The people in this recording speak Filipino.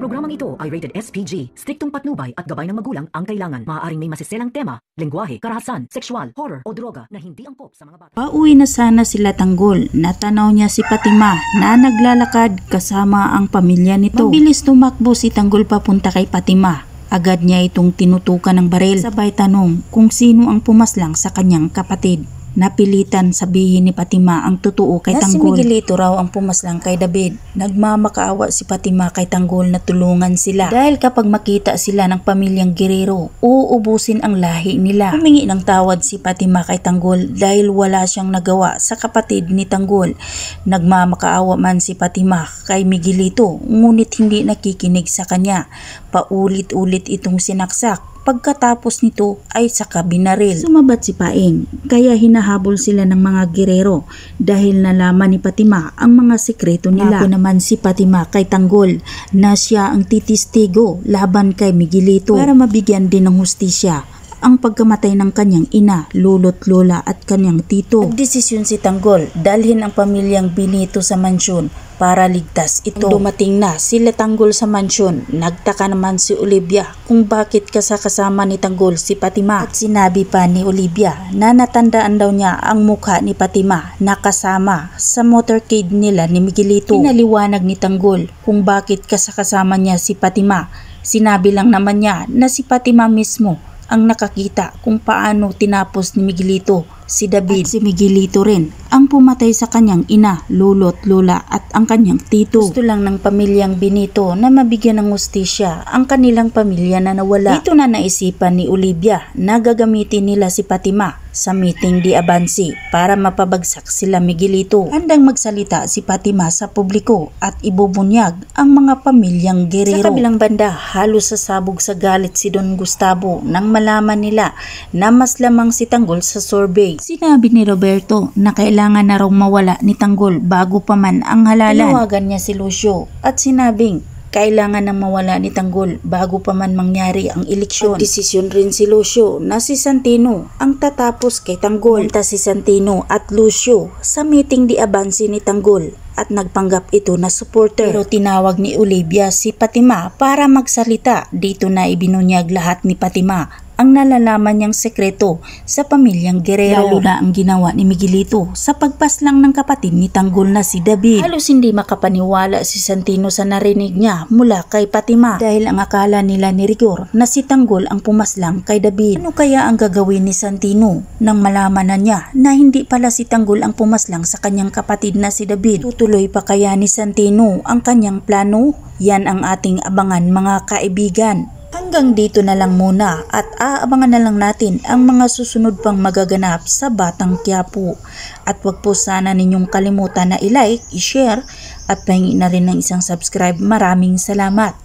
programang ito ay rated SPG, striktong patnubay at gabay ng magulang ang kailangan. Maaaring may masiselang tema, lengguwahe, karahasan, sexual, horror o droga na hindi angkop sa mga bata. Pauwi na sana sila Tanggol. Natanaw niya si Fatima na naglalakad kasama ang pamilya nito. Mabilis tumakbo si Tanggol papunta kay Fatima. Agad niya itong tinutukan ng baril. Sabay tanong kung sino ang pumaslang sa kanyang kapatid. Napilitan sabihin ni Fatima ang totoo kay Tanggol. Si Miguelito raw ang pumaslang kay David. Nagmamakaawa si Fatima kay Tanggol na tulungan sila. Dahil kapag makita sila ng pamilyang Guerrero, uubusin ang lahi nila. Humingi ng tawad si Fatima kay Tanggol dahil wala siyang nagawa sa kapatid ni Tanggol. Nagmamakaawa man si Fatima kay Miguelito, ngunit hindi nakikinig sa kanya. Paulit-ulit itong sinaksak. Pagkatapos nito ay saka binaril. Sumabat si Paeng, kaya hinahabol sila ng mga Guerrero dahil nalaman ni Fatima ang mga sekreto nila. Ako naman si Fatima kay Tanggol na siya ang titistigo laban kay Miguelito para mabigyan din ng hustisya ang pagkamatay ng kanyang ina, lolo't lola at kanyang tito. Nagdesisyon si Tanggol dalhin ang pamilyang Benito sa mansyon para ligtas ito. Dumating na sila Tanggol sa mansyon, nagtaka naman si Olivia kung bakit kasama ni Tanggol si Fatima. At sinabi pa ni Olivia na natandaan daw niya ang mukha ni Fatima na kasama sa motorcade nila ni Miguelito. Pinaliwanag ni Tanggol kung bakit kasama niya si Fatima. Sinabi lang naman niya na si Fatima mismo ang nakakita kung paano tinapos ni Miguelito si David. At si Miguelito rin ang pumatay sa kanyang ina, lolo't lola at ang kanyang tito. Gusto lang ng pamilyang Benito na mabigyan ng hustisya ang kanilang pamilya na nawala. Dito na naisipan ni Olivia na gagamitin nila si Fatima sa meeting di Abansi para mapabagsak sila Miguelito. Handang magsalita si Fatima sa publiko at ibubunyag ang mga pamilyang Guerrero. Sa kabilang banda, halos sasabog sa galit si Don Gustavo nang malaman nila na mas lamang si Tanggol sa survey. Sinabi ni Roberto na kailangan na raw mawala ni Tanggol bago pa man ang halalan. Tinawagan niya si Lucio at sinabing kailangan nang mawala ni Tanggol bago pa man mangyari ang eleksyon. Desisyon rin si Lucio na si Santino ang tatapos kay Tanggol. Punta si Santino at Lucio sa meeting di Abansi ni Tanggol at nagpanggap ito na supporter. Pero tinawag ni Olivia si Fatima para magsalita. Dito na ibinunyag lahat ni Fatima ang nalalaman niyang sekreto sa pamilyang Guerrero. Lalo na ang ginawa ni Miguelito sa pagpaslang ng kapatid ni Tanggol na si David. Halos hindi makapaniwala si Santino sa narinig niya mula kay Fatima dahil ang akala nila ni Rigor na si Tanggol ang pumaslang kay David. Ano kaya ang gagawin ni Santino nang malaman na niya na hindi pala si Tanggol ang pumaslang sa kanyang kapatid na si David? Tutuloy pa kaya ni Santino ang kanyang plano? Yan ang ating abangan mga kaibigan. Hanggang dito na lang muna at aabangan na lang natin ang mga susunod pang magaganap sa Batang Quiapo. At wag po sana ninyong kalimutan na i-like, i-share at pahingi na rin ng isang subscribe. Maraming salamat!